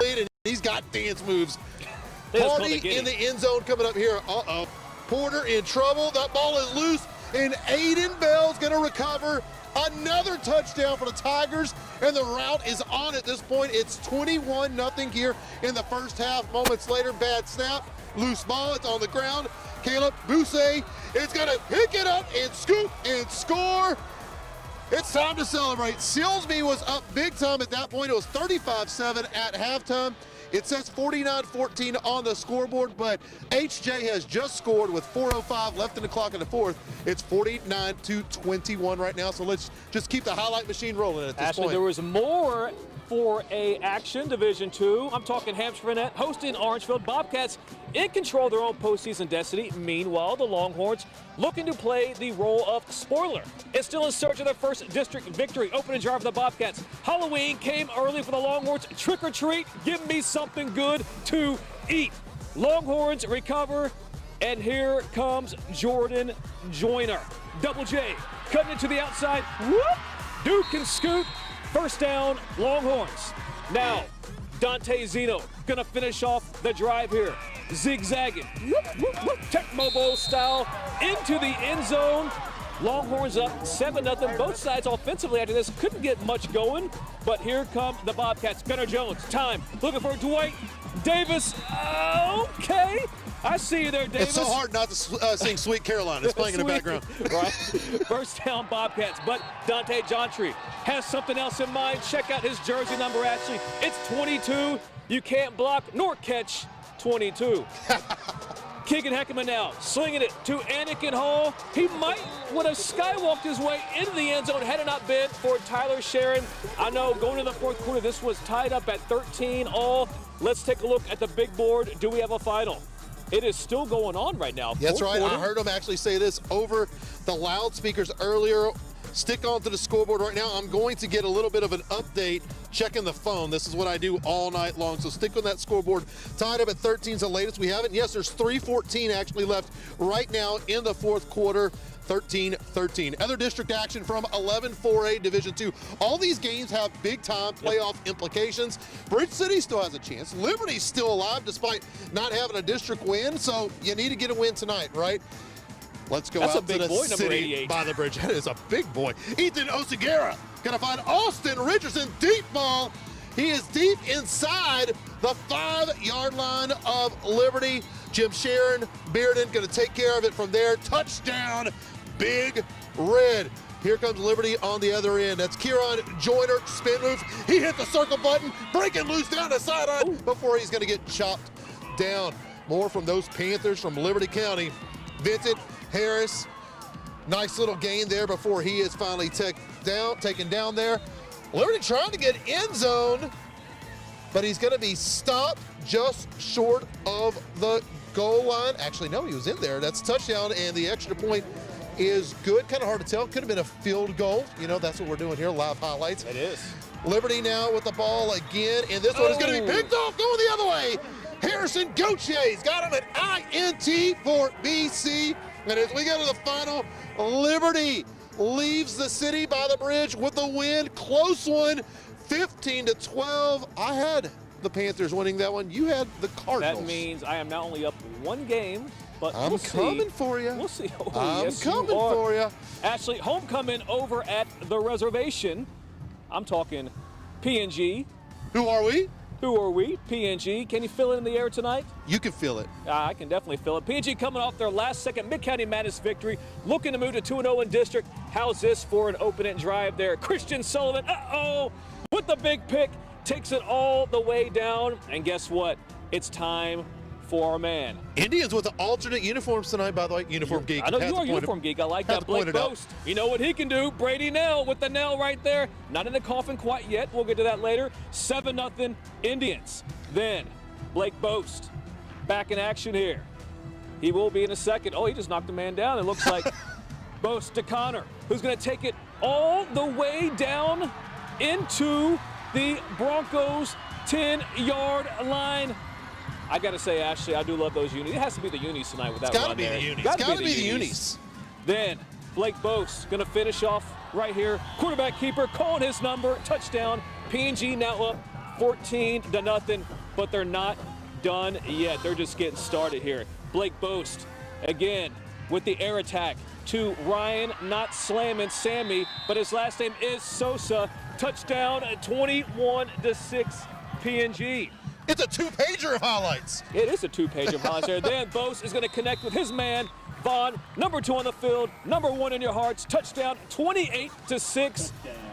lead, and he's got dance moves. Hardy in the end zone coming up here. Uh-oh. Porter in trouble. That ball is loose, and Aiden Bell's going to recover. Another touchdown for the Tigers, and the route is on at this point. It's 21-0 here in the first half. Moments later, bad snap. Loose ball. It's on the ground. Caleb Bousset is going to pick it up and scoop and score. It's time to celebrate. Silsbee was up big time at that point. It was 35-7 at halftime. It says 49-14 on the scoreboard, but HJ has just scored with 4:05 left in the clock in the fourth. It's 49-21 right now, so let's just keep the highlight machine rolling at this point. There was more 4A action, Division II. I'm talking Hampshire-Fannett hosting Orangefield. Bobcats in control of their own postseason destiny. Meanwhile, the Longhorns looking to play the role of spoiler. It's still in search of their first district victory. Opening drive for the Bobcats. Halloween came early for the Longhorns. Trick or treat, give me something good to eat. Longhorns recover, and here comes Jordan Joyner. Double J cutting it to the outside. Whoop! Duke and scoot. First down, Longhorns. Now, Dante Zeno gonna finish off the drive here. Zigzagging, whoop, whoop, whoop, Tecmo Bowl style into the end zone. Longhorns up 7-0. Both sides offensively after this couldn't get much going, but here come the Bobcats. Gunnar Jones, time, looking for Dwight Davis. Okay, I see you there, Davis. It's so hard not to sing Sweet Caroline. It's playing in the background. Right. First down, Bobcats, but Dante Jontry has something else in mind. Check out his jersey number, actually. It's 22. You can't block nor catch 22. Keegan Heckman now slinging it to Anakin Hall. He might would have skywalked his way into the end zone had it not been for Tyler Sharon. I know going into the fourth quarter, this was tied up at 13 all. Let's take a look at the big board. Do we have a final? It is still going on right now. That's right. I heard him actually say this over the loudspeakers earlier. Stick on to the scoreboard right now. I'm going to get a little bit of an update checking the phone. This is what I do all night long. So stick on that scoreboard. Tied up at 13 is the latest we have it. Yes, there's 3:14 actually left right now in the fourth quarter. 13-13. Other district action from 11-4A Division II. All these games have big-time playoff implications. Bridge City still has a chance. Liberty's still alive despite not having a district win, so you need to get a win tonight, right? Let's go out to the city by the bridge. That is a big boy. Ethan Osigera gonna find Austin Richardson. Deep ball. He is deep inside the 5-yard line of Liberty. Jim Sharon, Bearden gonna take care of it from there. Touchdown, Big Red. Here comes Liberty on the other end. That's Kieran Joyner, spin move. He hit the circle button, breaking loose down the sideline before he's gonna get chopped down. More from those Panthers from Liberty County. Vincent Harris, nice little gain there before he is finally taken down there. Liberty trying to get end zone, but he's gonna be stopped just short of the goal line. Actually, no, he was in there. That's a touchdown, and the extra point is good. Kind of hard to tell. Could have been a field goal. You know, that's what we're doing here, live highlights. It is. Liberty now with the ball again, and this one is going to be picked off, going the other way. Harrison Gautier's got him at INT for BC. And as we go to the final, Liberty leaves the city by the bridge with a win. Close one, 15-12. I had the Panthers winning that one. You had the Cardinals. That means I am not only up one game, but I'm coming for you. We'll see. Oh, I'm yes, coming for you. Ashley, homecoming over at the reservation. I'm talking PNG. Who are we? Who are we? PNG. Can you feel it in the air tonight? You can feel it. I can definitely feel it. PNG coming off their last second Mid-County Madness victory, looking to move to 2-0 in district. How's this for an opening drive there? Christian Sullivan, with the big pick, takes it all the way down. And guess what? It's time for our man. Indians with the alternate uniforms tonight, by the way. Uniform geek. I know you are a uniform geek. I like that. Blake Boast. You know what he can do. Brady Nell with the nail right there. Not in the coffin quite yet. We'll get to that later. 7-0 Indians. Then Blake Boast back in action here. He will be in a second. Oh, he just knocked a man down. It looks like Boast to Connor, who's going to take it all the way down into the Broncos 10-yard line. I got to say, Ashley, I do love those unis. It has to be the unis tonight with that run there. It's got to be the unis. Then Blake Boast going to finish off right here. Quarterback keeper calling his number. Touchdown. PNG now up 14-0. but they're not done yet. They're just getting started here. Blake Boast again with the air attack to Ryan, not slamming Sammy, but his last name is Sosa. Touchdown, 21-6 PNG. It's a two-pager of highlights. It is a two-pager of highlights there. Then Boast is going to connect with his man, Vaughn, number 2 on the field, number 1 in your hearts. Touchdown, 28-6.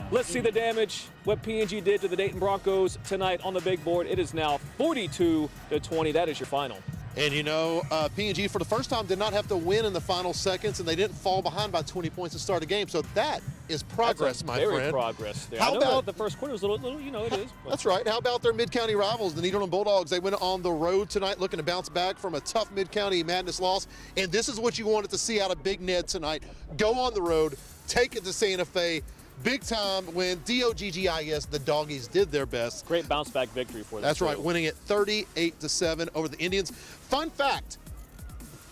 Let's see the damage, what PNG did to the Dayton Broncos tonight on the big board. It is now 42-20. That is your final. And you know, PNG for the first time did not have to win in the final seconds, and they didn't fall behind by 20 points to start a game. So that is progress, my friend. Very progress there. How I know about the first quarter was a little, you know, it is. That's right. How about their mid-county rivals, the Nederland Bulldogs? They went on the road tonight looking to bounce back from a tough mid-county madness loss. And this is what you wanted to see out of Big Ned tonight. Go on the road, take it to Santa Fe. Big time win. DOGGIS, the Doggies did their best. Great bounce back victory for them. That's right, winning it 38-7 over the Indians. Fun fact.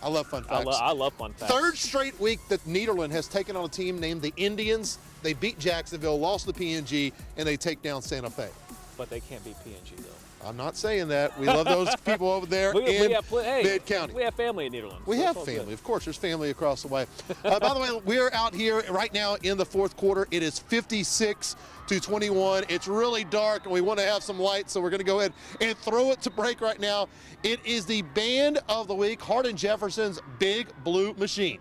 I love fun facts. I love fun facts. Third straight week that Nederland has taken on a team named the Indians. They beat Jacksonville, lost to PNG, and they take down Santa Fe. But they can't beat PNG, though. I'm not saying that. We love those people over there in mid-county. We have family in Nederland. We have family. Of course, there's family across the way. By the way, we're out here right now in the fourth quarter. It is 56-21. It's really dark, and we want to have some light, so we're going to go ahead and throw it to break right now. It is the band of the week, Hardin-Jefferson's Big Blue Machine.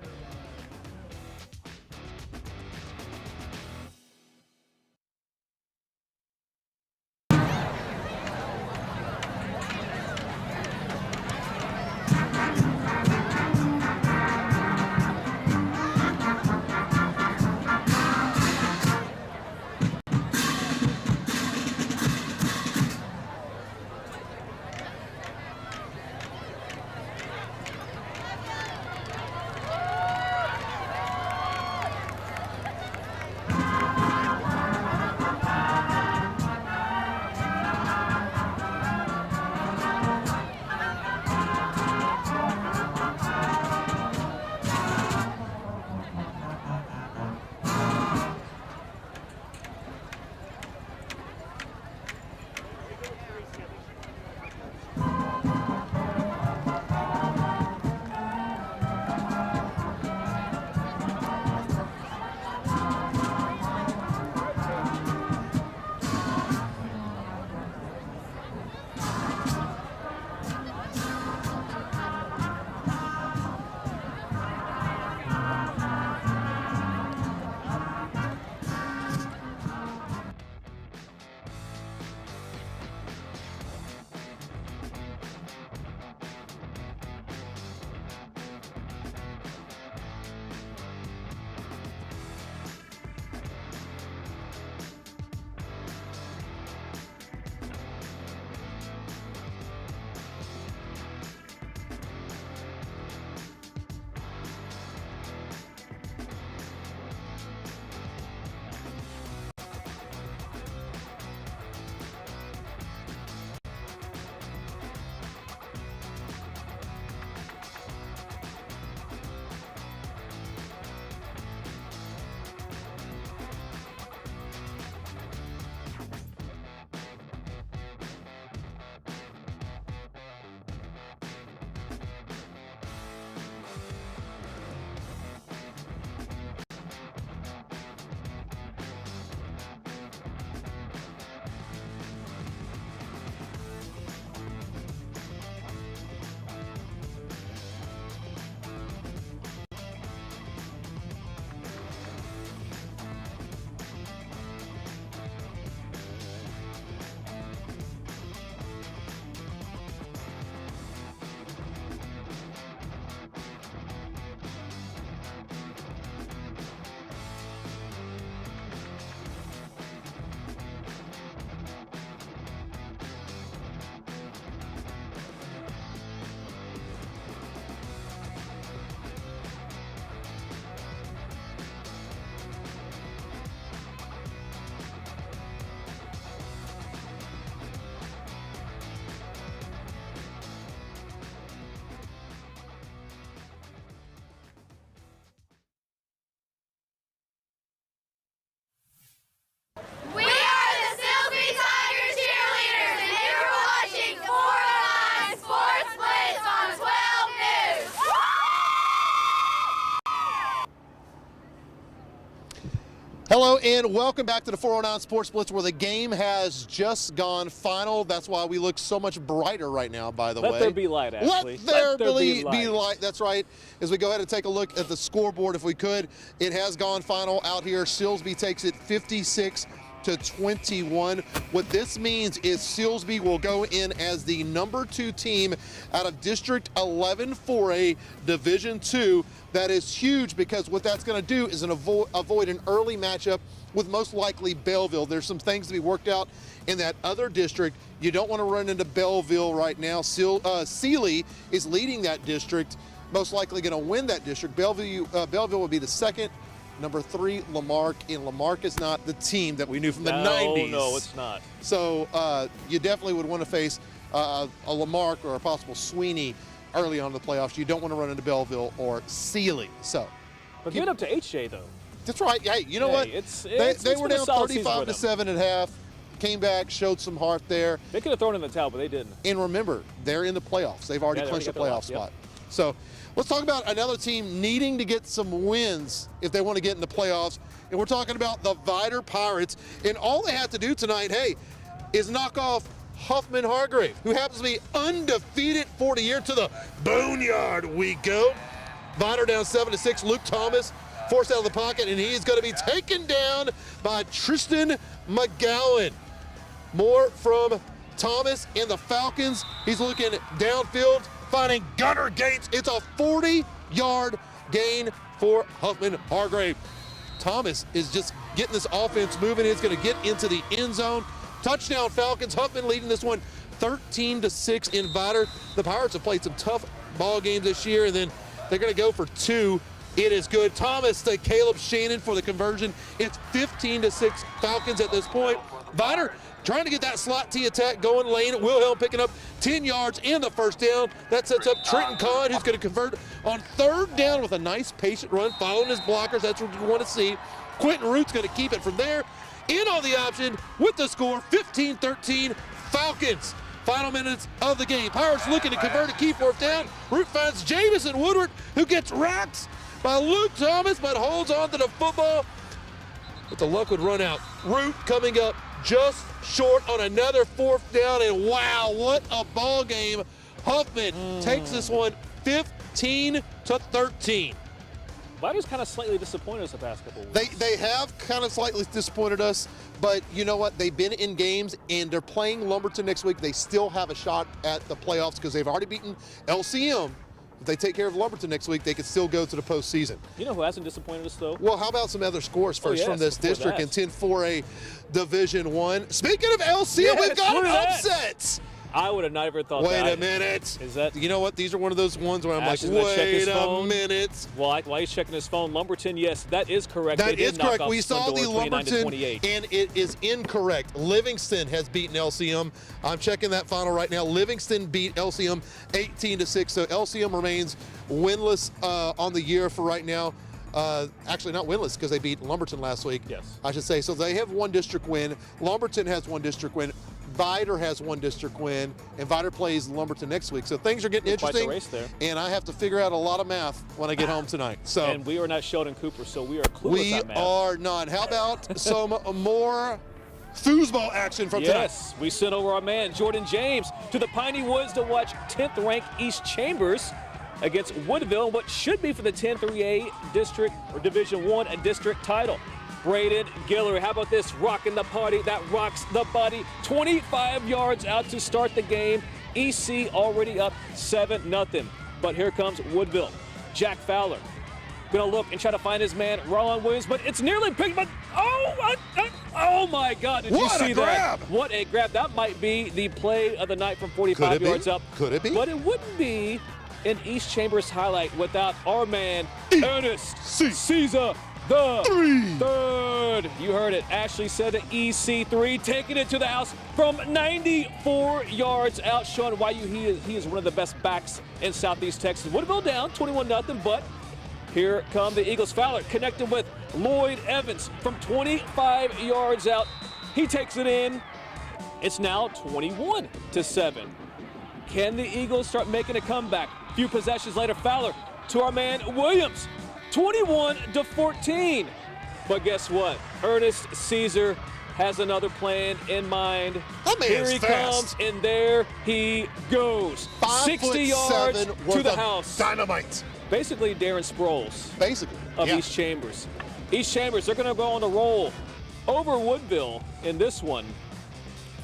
Hello and welcome back to the 409 Sports Blitz, where the game has just gone final. That's why we look so much brighter right now, by the way. Let there be light, actually. Let there be light. That's right. As we go ahead and take a look at the scoreboard, if we could, it has gone final out here. Silsbee takes it 56-21. What this means is Silsbee will go in as the number 2 team out of District 11 4A Division II. That is huge, because what that's going to do is avoid an early matchup with most likely Belleville. There's some things to be worked out in that other district. You don't want to run into Belleville right now. Sealy is leading that district, most likely going to win that district. Belleville will be the second. Number 3, Lamarck, and Lamarck is not the team that we knew from the 90s. No, it's not. So you definitely would want to face a Lamarck or a possible Sweeney early on in the playoffs. You don't want to run into Belleville or Sealy. So, but give it up to HJ, though. That's right. Hey, you know what? They were down 35-7 at half, came back, showed some heart there. They could have thrown in the towel, but they didn't. And remember, they're in the playoffs. They've already clinched a playoff spot. Yep. So let's talk about another team needing to get some wins if they want to get in the playoffs. And we're talking about the Vidor Pirates. And all they have to do tonight, is knock off Huffman Hargrave, who happens to be undefeated for the year. To the boneyard we go. Vidor down 7-6. Luke Thomas forced out of the pocket, and he is going to be taken down by Tristan McGowan. More from Thomas and the Falcons. He's looking downfield, finding Gunner Gates. It's a 40-yard gain for Huffman Hargrave. Thomas is just getting this offense moving. It's going to get into the end zone. Touchdown Falcons. Huffman leading this one 13-6 in Vidor. The Pirates have played some tough ball games this year, and then they're going to go for 2. It is good. Thomas to Caleb Shannon for the conversion. It's 15-6 Falcons at this point. Vidor trying to get that slot T attack going. Lane Wilhelm picking up 10 yards and the first down. That sets up Trenton Kahn, who's going to convert on 3rd down with a nice patient run, following his blockers. That's what you want to see. Quentin Root's going to keep it from there. In on the option with the score, 15-13 Falcons. Final minutes of the game. Pirates looking to convert a key 4th down. Root finds Jamison Woodward, who gets racked by Luke Thomas, but holds on to the football. But the luck would run out. Root coming up just short on another 4th down, and wow, what a ball game. Huffman takes this one 15-13. Vidor's kind of slightly disappointed us the past couple of weeks. They have kind of slightly disappointed us, but you know what? They've been in games, and they're playing Lumberton next week. They still have a shot at the playoffs because they've already beaten LCM. If they take care of Lumberton next week, they could still go to the postseason. You know who hasn't disappointed us, though? Well, how about some other scores first from this district in 10-4A Division 1? Speaking of LCM, we've got an upset. I would have never thought that. Wait a minute. Is that? You know what? These are one of those ones where I'm Ash like, wait a minute. Well, while he's checking his phone, Lumberton, yes, that is correct. That is correct. We saw the Lumberton, and it is incorrect. Livingston has beaten LCM. I'm checking that final right now. Livingston beat LCM 18-6. So LCM remains winless on the year for right now. Actually, not winless because they beat Lumberton last week. Yes. I should say. So they have 1 district win. Lumberton has 1 district win. Vidor has 1 district win, and Vidor plays Lumberton next week. So things are getting interesting, race there. And I have to figure out a lot of math when I get home tonight. So and we are not Sheldon Cooper, so we are clueless on math. We are not. How about some more foosball action from tonight? Yes, we sent over our man Jordan James to the Piney Woods to watch 10th-ranked East Chambers against Woodville, what should be for the 10-3A district or Division I district title. Braden Guillory, how about this? Rocking the party that rocks the body. 25 yards out to start the game. EC already up 7-0. But here comes Woodville. Jack Fowler gonna look and try to find his man, Roland Williams, but it's nearly picked, but oh my God, did you see that? What a grab. That might be the play of the night from 45 yards up. Could it be? But it wouldn't be an East Chambers highlight without our man, Ernest Caesar the third. You heard it. Ashley said the EC3, taking it to the house from 94 yards out, showing why he is one of the best backs in Southeast Texas. Woodville down 21-0, but here come the Eagles. Fowler connected with Lloyd Evans from 25 yards out. He takes it in. It's now 21-7. Can the Eagles start making a comeback? A few possessions later, Fowler to our man Williams. 21-14. But guess what? Ernest Caesar has another plan in mind. That man Here is he fast. comes, and there he goes. 60 yards to the house. Dynamite. Basically, Darren Sproles Basically. of yeah. East Chambers. East Chambers, they're going to go on the roll over Woodville in this one,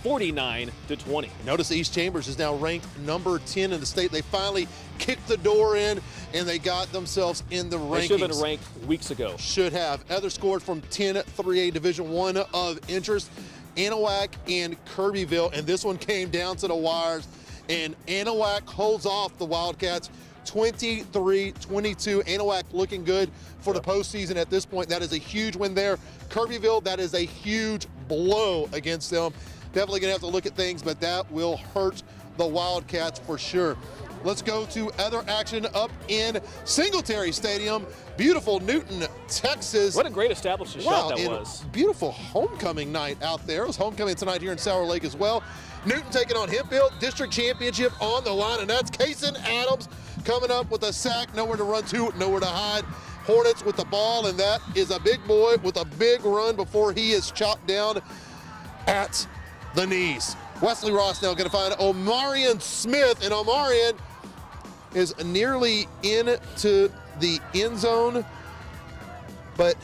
49-20. Notice East Chambers is now ranked number 10 in the state. They finally kicked the door in, and they got themselves in the rankings. They should have been ranked weeks ago. Should have. Other scores from 10 3A Division I of interest, Anahuac and Kirbyville, and this one came down to the wires, and Anahuac holds off the Wildcats 23-22. Anahuac looking good for the postseason at this point. That is a huge win there. Kirbyville, that is a huge blow against them. Definitely gonna have to look at things, but that will hurt the Wildcats for sure. Let's go to other action up in Singletary Stadium. Beautiful Newton, Texas. What a great establishment shot that was. Beautiful homecoming night out there. It was homecoming tonight here in Sour Lake as well. Newton taking on Hemphill, district championship on the line, and that's Kason Adams coming up with a sack, nowhere to run to, nowhere to hide. Hornets with the ball, and that is a big boy with a big run before he is chopped down at the knees. Wesley Ross now going to find Omarion Smith, and Omarion is nearly into the end zone, but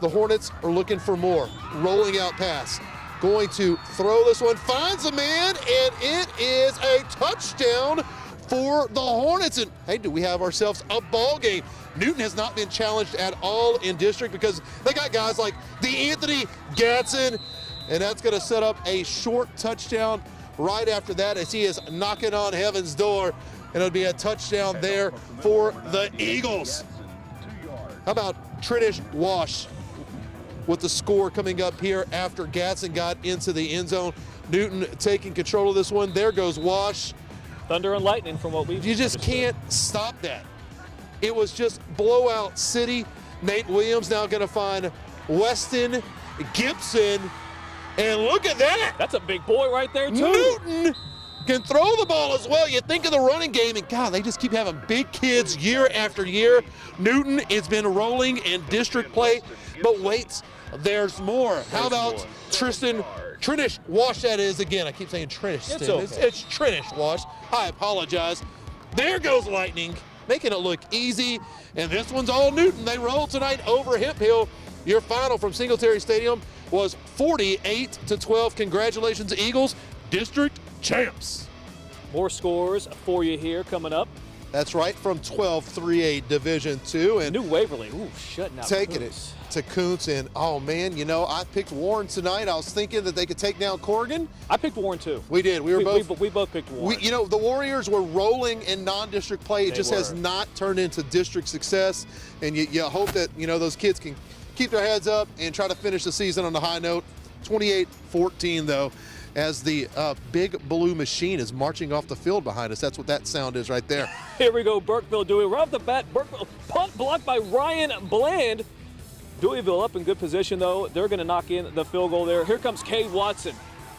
the Hornets are looking for more. Rolling out pass. Going to throw this one, finds a man, and it is a touchdown for the Hornets. And hey, do we have ourselves a ball game? Newton has not been challenged at all in district because they got guys like DeAnthony Gatson, and that's going to set up a short touchdown right after that as he is knocking on heaven's door, and it'll be a touchdown there for the Eagles. How about Trinish Wash with the score coming up here after Gatson got into the end zone. Newton taking control of this one. There goes Wash. Thunder and lightning from what we've You just can't stop that. It was just blowout city. Nate Williams now going to find Weston Gibson. And look at that. That's a big boy right there, too. Newton can throw the ball as well. You think of the running game, and God, they just keep having big kids year after year. Newton has been rolling in district play, but wait, there's more. How about Trinish Wash that is again. I keep saying Trinish. It's okay. It's Trinish Wash. I apologize. There goes Lightning, making it look easy. And this one's all Newton. They roll tonight over Hemphill. Your final from Singletary Stadium was 48-12. Congratulations, Eagles, district champs. More scores for you here coming up. That's right, from 12-3A Division II. And New Waverly, shutting out taking Coons. it to Kuntz. And, oh, man, you know, I picked Warren tonight. I was thinking that they could take down Corrigan. I picked Warren, too. We did. We both picked Warren. You know, the Warriors were rolling in non-district play. It just has not turned into district success. And you hope that, you know, those kids can keep their heads up and try to finish the season on a high note. 28-14, though, as the big blue machine is marching off the field behind us. That's what that sound is right there. Here we go, Burkeville, Dewey. Right off the bat, Burkeville punt blocked by Ryan Bland. Deweyville up in good position, though. They're going to knock in the field goal there. Here comes Cade Watson.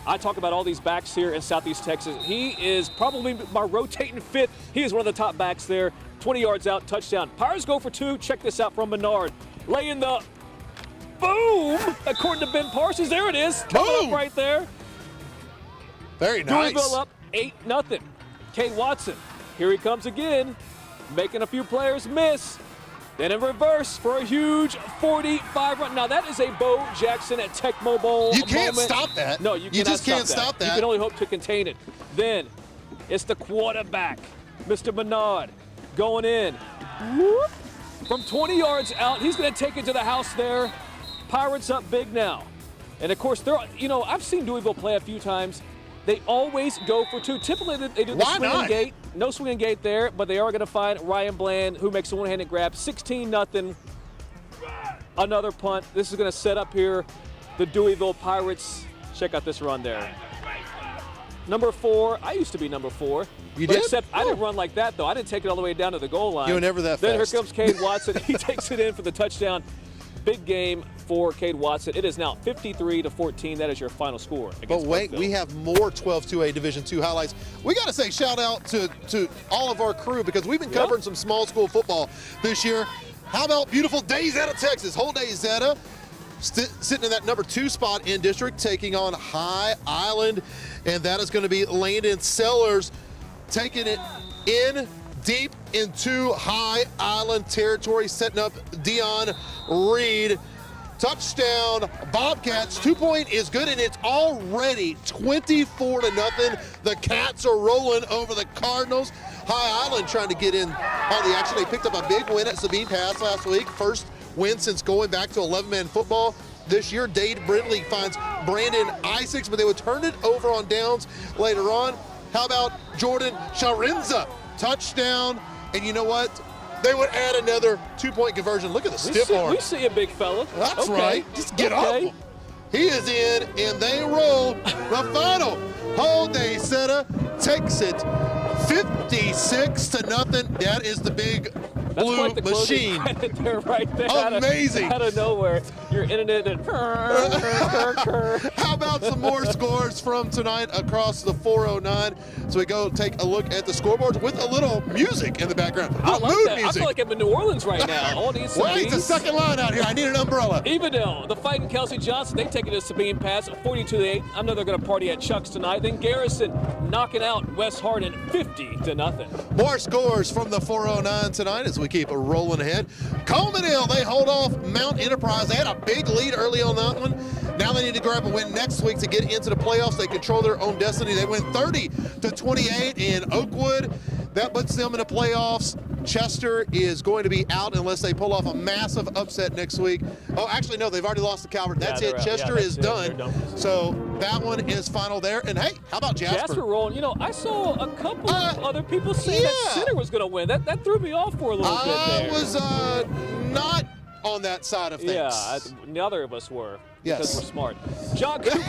I talk about all these backs here in Southeast Texas. He is probably my rotating fifth. He is one of the top backs there. 20 yards out, touchdown. Pirates go for two. Check this out from Menard. Laying the boom, according to Ben Parsons. There it is. Coming up right there. Very nice. Deweyville up 8-0. Cade Watson, here he comes again, making a few players miss. Then in reverse for a huge 45 run. Now that is a Bo Jackson at Tech Mobile You can't moment. stop that. No, you just can't stop that. You can only hope to contain it. Then it's the quarterback, Mr. Menard, going in. Whoop. From 20 yards out, he's going to take it to the house there. Pirates up big now. And of course, I've seen Deweyville play a few times. They always go for two. Typically, they do the swinging gate. No swinging gate there, but they are going to find Ryan Bland, who makes a one-handed grab. 16-0. Another punt. This is going to set up here the Deweyville Pirates. Check out this run there. Number 4. I used to be number 4. You did? Except I didn't run like that, though. I didn't take it all the way down to the goal line. You were never that Then fast. Here comes Cade Watson. He takes it in for the touchdown. Big game for Cade Watson. It is now 53-14. That is your final score. But wait, we have more 12-2A Division II highlights. We got to say shout out to all of our crew because we've been covering some small school football this year. How about beautiful Dayzetta, Texas? Whole Dayzetta sitting in that number 2 spot in district, taking on High Island, and that is going to be Landon Sellers taking it in deep into High Island territory, setting up Dion Reed. Touchdown Bobcats. 2-point is good, and it's already 24-0. The Cats are rolling over the Cardinals. High Island trying to get in on the action. They picked up a big win at Sabine Pass last week. First win since going back to 11-man football this year. Dade Brindley finds Brandon Isaacs, but they would turn it over on downs later on. How about Jordan Sharinza? Touchdown. And you know what? They would add another 2-point conversion. Look at the stiff arm. We see a big fella. That's right. Just get off him. He is in, and they roll. The final. Holiday Seta takes it 56-0. That is the big blue machine. There, right there. Amazing. Out of nowhere, your internet and. How about some more scores from tonight across the 409? So we go take a look at the scoreboards with a little music in the background. I like mood that. music. I feel like I'm in New Orleans right now. All these Wait, it's the second line out here. I need an umbrella. Evenville, the Fighting Kelsey Johnson, they take it to Sabine Pass, 42-8. I know they're going to party at Chuck's tonight. Then Garrison knocking out West Hardin 50-0. More scores from the 409 tonight as we keep rolling ahead. Coleman Hill, they hold off Mount Enterprise. They had a big lead early on that one. Now they need to grab a win next week to get into the playoffs. They control their own destiny. They win 30-28 in Oakwood. That puts them in the playoffs. Chester is going to be out unless they pull off a massive upset next week. Oh, actually, no, they've already lost to Calvert. That's it. Chester is done. So that one is final there. And hey, how about Jasper? Jasper rolling. You know, I saw a couple of other people saying that Center was going to win. That threw me off for a little bit there. I was not on that side of things. Yeah, neither of us were. Yes. Because we're smart. John Cooper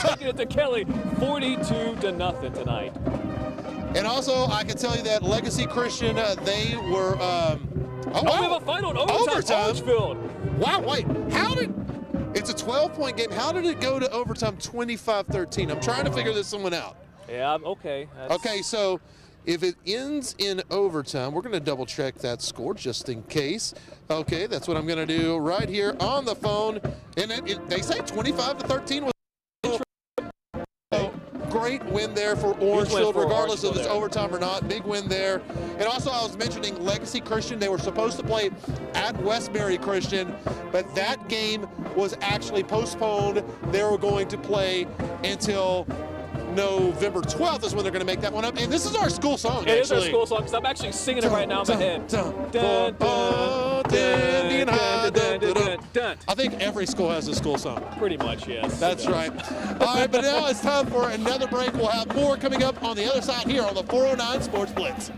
taking it to Kelly 42-0 tonight. And also, I can tell you that Legacy Christian, they were. We have a final in overtime. Orangefield. Wow, wait. It's a 12-point game. How did it go to overtime 25-13? I'm trying to figure this one out. Yeah, okay. Okay, so if it ends in overtime, we're going to double check that score just in case. Okay, that's what I'm going to do right here on the phone. And they say 25-13 was great win there for Orangefield, regardless if it's overtime or not. Big win there. And also, I was mentioning Legacy Christian. They were supposed to play at Westbury Christian, but that game was actually postponed. They were going to play until November 12th is when they're going to make that one up. And this is our school song, It is our school song, because I'm actually singing it right now in my head. I think every school has a school song. Pretty much, yes. That's right. All right, but now it's time for another break. We'll have more coming up on the other side here on the 409 Sports Blitz.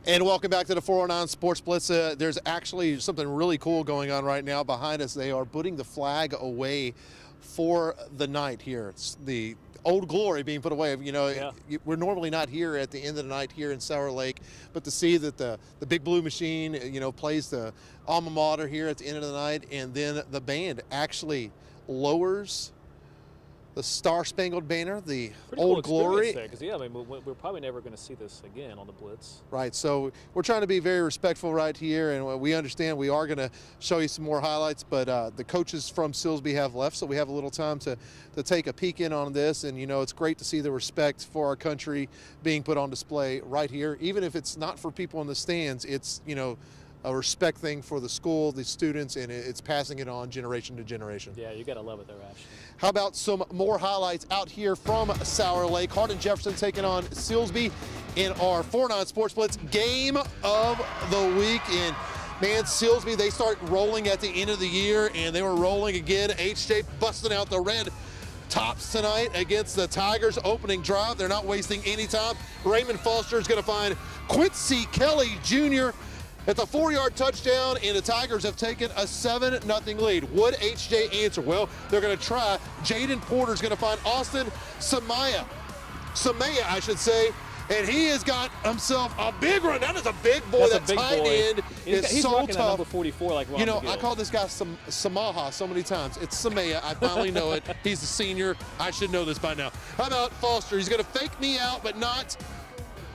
And welcome back to the 409 Sports Blitz. There's actually something really cool going on right now behind us. They are putting the flag away for the night here. It's the Old Glory being put away. You know, we're normally not here at the end of the night here in Sour Lake, but to see that the Big Blue Machine, you know, plays the alma mater here at the end of the night, and then the band actually lowers the Star Spangled Banner, the Pretty Old cool Glory. Because I mean, we're probably never going to see this again on the Blitz. Right, so we're trying to be very respectful right here, and we understand we are going to show you some more highlights, but the coaches from Silsbee have left, so we have a little time to take a peek in on this, and you know, it's great to see the respect for our country being put on display right here. Even if it's not for people in the stands, it's, you know, a respect thing for the school, the students, and it's passing it on generation to generation. Yeah, you got to love it there, Ash. How about some more highlights out here from Sour Lake? Hardin-Jefferson taking on Silsbee in our 409 Sports Blitz game of the week. And man, Silsbee, they start rolling at the end of the year, and they were rolling again. HJ busting out the red tops tonight against the Tigers opening drive. They're not wasting any time. Raymond Foster is going to find Quincy Kelly Jr. It's a 4-yard touchdown, and the Tigers have taken a 7-0 lead. Would HJ answer? Well, they're going to try. Jaden Porter's going to find Austin Samaya, I should say, and he has got himself a big run. That is a big boy. That's that tight end is he's so rocking tough. That number 44 like Ron You know, McGill. I call this guy Samaha so many times. It's Samaya. I finally know it. He's a senior. I should know this by now. How about Foster? He's going to fake me out, but not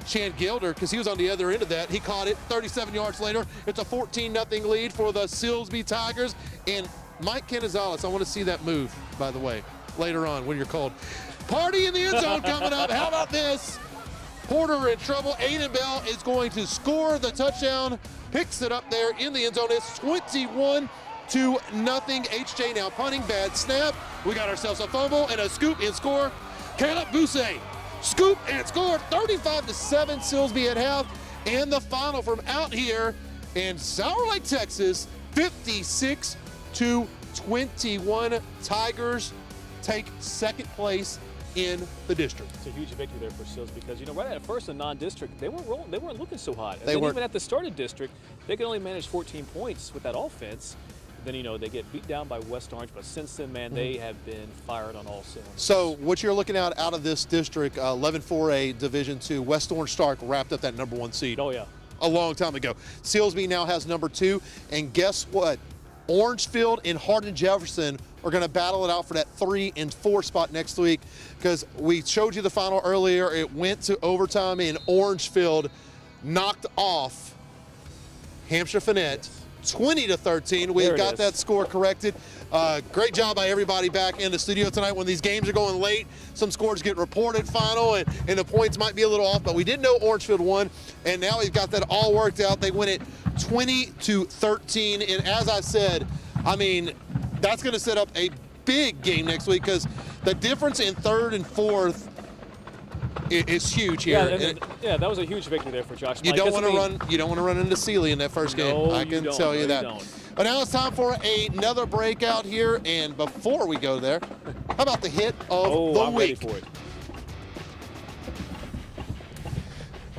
Chan Gilder, because he was on the other end of that. He caught it 37 yards later. It's a 14-0 lead for the Silsbee Tigers. And Mike Canizales, I want to see that move, by the way, later on when you're called. Party in the end zone coming up. How about this? Porter in trouble. Aiden Bell is going to score the touchdown. Picks it up there in the end zone. It's 21-0. HJ now punting. Bad snap. We got ourselves a fumble and a scoop and score. Caleb Bousset. Scoop and score, 35-7 Silsbee at half. And the final from out here in Sour Lake, Texas, 56-21. Tigers take second place in the district. It's a huge victory there for Silsbee because, you know, right at first in non-district, they weren't rolling, they weren't looking so hot. They weren't. Even at the start of district, they could only manage 14 points with that offense. Then, you know, they get beat down by West Orange, but since then, man, they have been fired on all cylinders. So what you're looking at out of this district, 11-4A Division II, West Orange Stark wrapped up that #1 seed. Oh, yeah. A long time ago. Silsbee now has #2, and guess what? Orangefield and Hardin-Jefferson are going to battle it out for that 3 and 4 spot next week, because we showed you the final earlier. It went to overtime, and Orangefield knocked off Hampshire-Fannett 20-13. We've got that score corrected. Great job by everybody back in the studio tonight. When these games are going late, some scores get reported final, and the points might be a little off, but we did know Orangefield won, and now we've got that all worked out. They win it 20-13, and as I said, I mean, that's going to set up a big game next week, because the difference in 3rd and 4th is huge here. Yeah, that was a huge victory there for Josh. You don't want to run. You don't want to run into Sealy in that first game. I can tell you that. But now it's time for another breakout here. And before we go there, how about the hit of the I'm week? ready for it.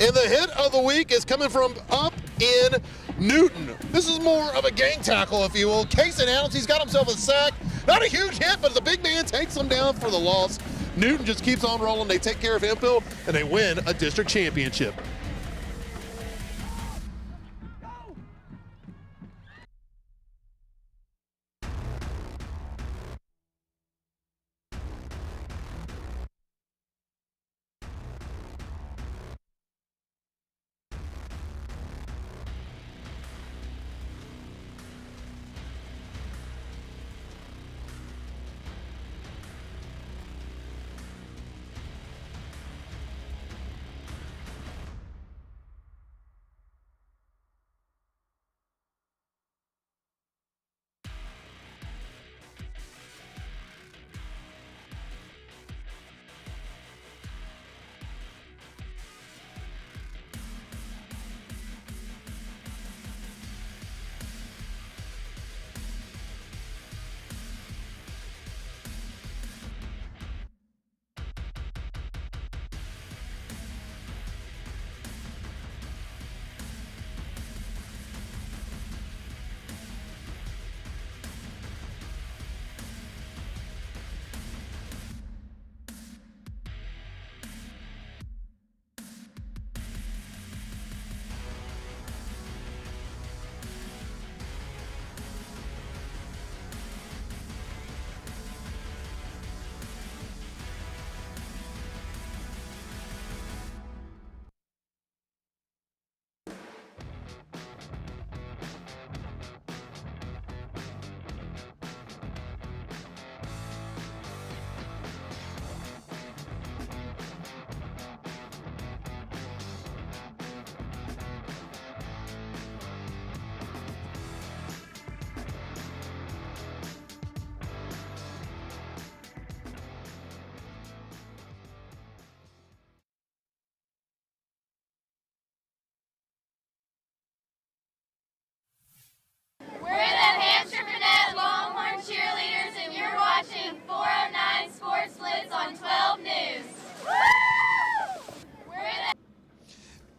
And the hit of the week is coming from up in Newton. This is more of a gang tackle, if you will. Casey Adams, he's got himself a sack. Not a huge hit, but the big man takes him down for the loss. Newton just keeps on rolling. They take care of Hemphill, and they win a district championship.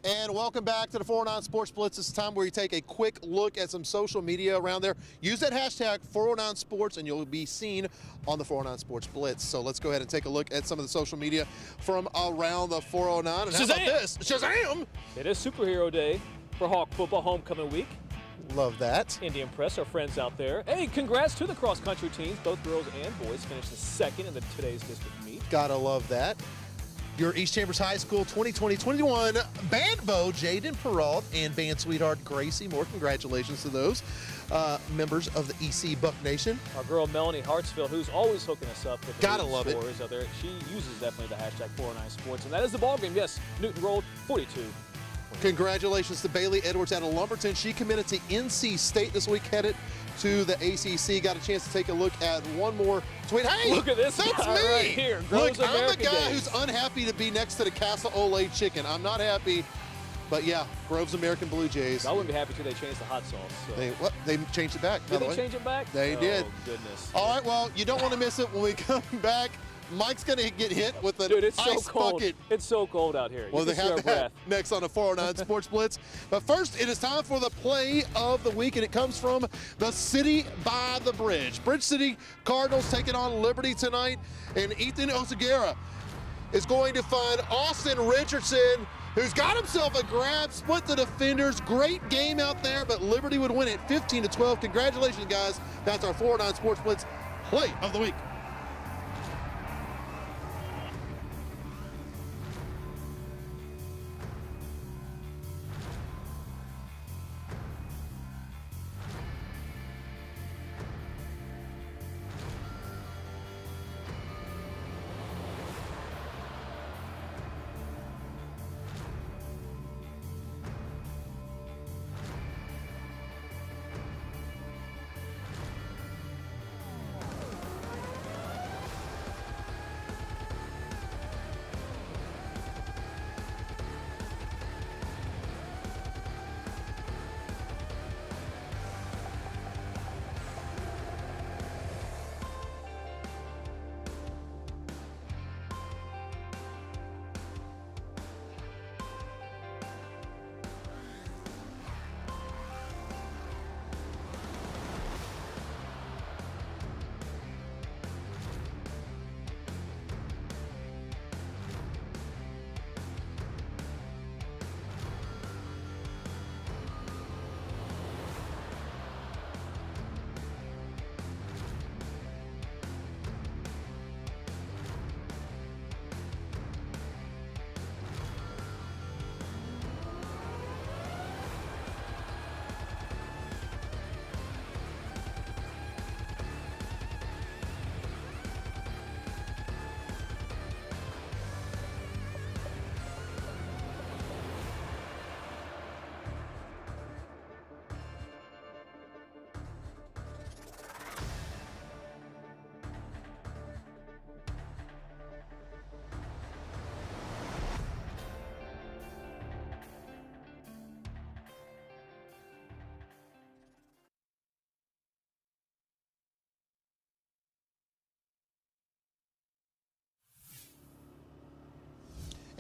And welcome back to the 409 Sports Blitz. This is time where you take a quick look at some social media around there. Use that hashtag 409 Sports and you'll be seen on the 409 Sports Blitz. So let's go ahead and take a look at some of the social media from around the 409. And how about this? Shazam! It is Superhero Day for Hawk football homecoming week. Love that. Indian Press, our friends out there. Hey, congrats to the cross-country teams. Both girls and boys finished the second in today's district meet. Gotta love that. Your East Chambers High School 2020-21 band beau, Jaden Perrault, and band sweetheart Gracie Moore. Congratulations to those members of the EC Buck Nation. Our girl Melanie Hartsville, who's always hooking us up with the Gotta love stories out there. She uses definitely the hashtag 409 Sports, and that is the ball game. Yes, Newton rolled 42. Congratulations to Bailey Edwards out of Lumberton. She committed to NC State this week, headed to the ACC. Got a chance to take a look at one more tweet. Hey, look at this that's guy me. right here. Look, I'm the guy Days. who's unhappy to be next to the Casa Ole chicken. I'm not happy, but yeah, Grove's American Blue Jays. I wouldn't be happy till they changed the hot sauce. So. They changed it back. Did they change it back? They did. Oh, goodness. All right, well, you don't want to miss it when we come back. Mike's going to get hit with an ice bucket. It's so cold out here. Well, they have that next on the 409 Sports Blitz. But first, it is time for the play of the week, and it comes from the city by the bridge. Bridge City Cardinals taking on Liberty tonight, and Ethan Oseguera is going to find Austin Richardson, who's got himself a grab, split the defenders. Great game out there, but Liberty would win it 15-12. Congratulations, guys. That's our 409 Sports Blitz play of the week.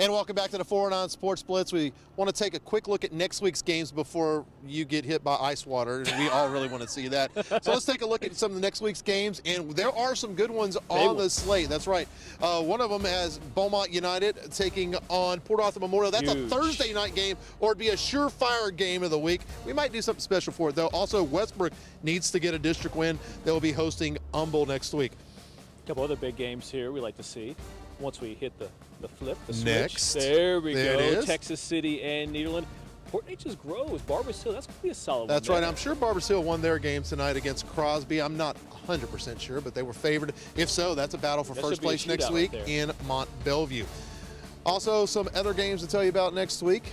And welcome back to the 409 Sports Blitz. We want to take a quick look at next week's games before you get hit by ice water. And we all really want to see that. So let's take a look at some of the next week's games. And there are some good ones on the slate. That's right. One of them has Beaumont United taking on Port Arthur Memorial. That's a Thursday night game, or it'd be a surefire game of the week. We might do something special for it, though. Also, Westbrook needs to get a district win. They'll be hosting Humble next week. A couple other big games here we like to see. Once we hit the flip, the switch. Next. There we There go. it is. Texas City and Nederland. Port Neches grows. Barbers Hill, that's going to be a solid one. That's right. I'm sure Barbers Hill won their game tonight against Crosby. I'm not 100% sure, but they were favored. If so, that's a battle for first place next week in Mont Bellevue. Also, some other games to tell you about next week.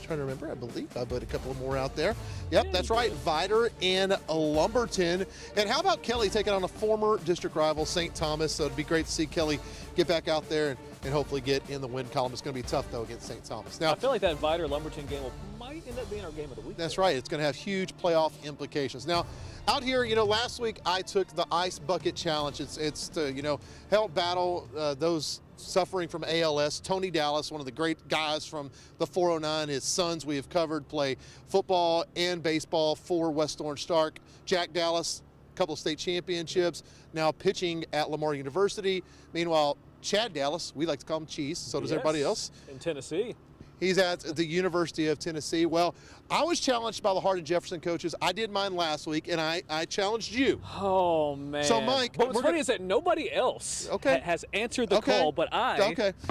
Trying to remember, I believe I put a couple more out there. Yep, that's right. Vidor and Lumberton. And how about Kelly taking on a former district rival, St. Thomas? So it'd be great to see Kelly get back out there and and hopefully get in the win column. It's going to be tough, though, against St. Thomas. Now, I feel like that Vidor Lumberton game might end up being our game of the week. That's right. It's going to have huge playoff implications. Now, out here, last week I took the Ice Bucket Challenge. It's to, help battle those suffering from ALS. Tony Dallas, one of the great guys from the 409, his sons we have covered, play football and baseball for West Orange Stark. Jack Dallas, a couple of state championships, now pitching at Lamar University. Meanwhile, Chad Dallas, we like to call him Cheese, so does everybody else. In Tennessee. He's at the University of Tennessee. Well, I was challenged by the Hardin-Jefferson coaches. I did mine last week, and I challenged you. Oh, man. So, Mike. But what's funny is that nobody else has answered the call, but I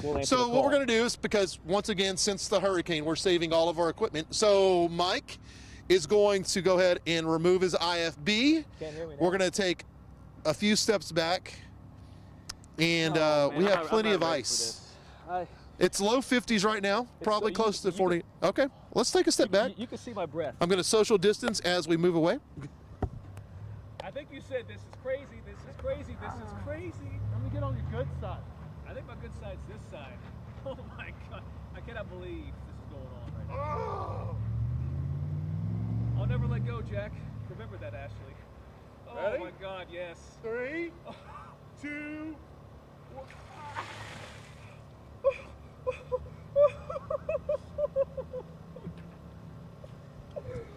will answer the call. What we're going to do is, because once again, since the hurricane, we're saving all of our equipment. So Mike is going to go ahead and remove his IFB. Can't hear me now. We're going to take a few steps back, and we have plenty of ice. It's low 50s right now, probably close to 40. Okay, let's take a step back. You can see my breath. I'm going to social distance as we move away. I think you said this is crazy, this is crazy, this is crazy. Let me get on your good side. I think my good side's this side. Oh my God, I cannot believe this is going on right now. I'll never let go, Jack. Remember that, Ashley. Oh Ready? My God, yes. 3, 2, 1.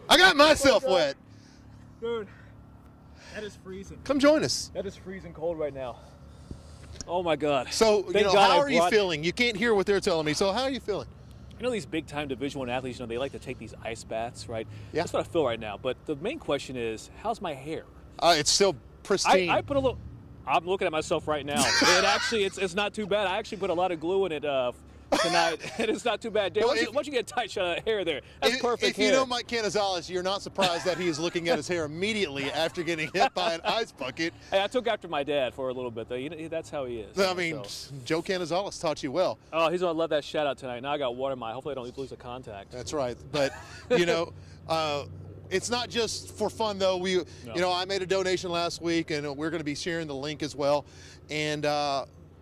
I got myself wet. Dude, that is freezing. Come join us. That is freezing cold right now. Oh my God. So, Thank God how I are you brought- feeling? You can't hear what they're telling me. So, how are you feeling? These big-time Division I athletes, they like to take these ice baths, right? Yeah. That's what I feel right now. But the main question is, how's my hair? It's still pristine. I put a little. I'm looking at myself right now. It's not too bad. I actually put a lot of glue in it tonight, and it's not too bad. Dave, once you get a tight shot of hair there, that's perfect If hair. you know Mike Canizales, you're not surprised that he is looking at his hair immediately after getting hit by an ice bucket. Hey, I took after my dad for a little bit, though. That's how he is. I mean, Joe Canizales taught you well. Oh, he's going to love that shout-out tonight. Now I got water in my eye. Hopefully I don't lose a contact. That's right. But, it's not just for fun, though. I made a donation last week, and we're going to be sharing the link as well. And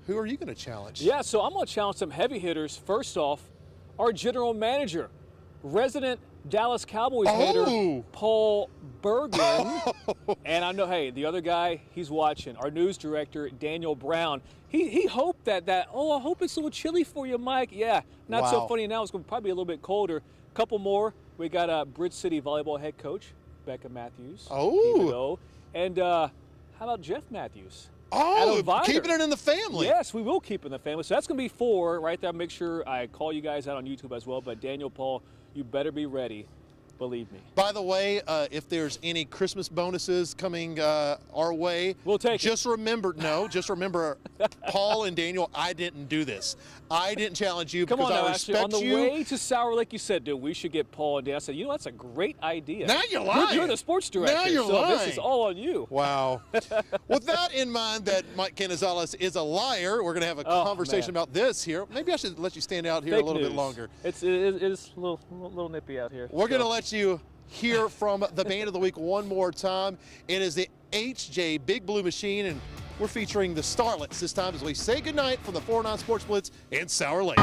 who are you going to challenge? Yeah, so I'm going to challenge some heavy hitters. First off, our general manager, resident Dallas Cowboys hitter, Paul Bergen. And I know, hey, the other guy, he's watching. Our news director, Daniel Brown. He hoped I hope it's a little chilly for you, Mike. Yeah, not so funny now. It's going to probably be a little bit colder. Couple more. We got Bridge City volleyball head coach, Becca Matthews. And how about Jeff Matthews? Keeping it in the family. Yes, we will keep it in the family. So that's going to be 4 right there. Make sure I call you guys out on YouTube as well. But Daniel, Paul, you better be ready. Believe me. By the way, if there's any Christmas bonuses coming our way, we'll take just remember, Paul and Daniel, I didn't do this. I didn't challenge you because I respect you. On the way to Sour Lake, you said, dude, we should get Paul and Dan. I said, that's a great idea. Now you're lying. You're the sports director. Now you're lying. This is all on you. Wow. With that in mind, that Mike Canizales is a liar, we're going to have a conversation about this here. Maybe I should let you stand out here a little bit longer. It is a little nippy out here. We're going to let you hear from the Band of the Week one more time. It is the HJ Big Blue Machine, and we're featuring the Starlets this time as we say goodnight from the 409 Sports Blitz in Sour Lake.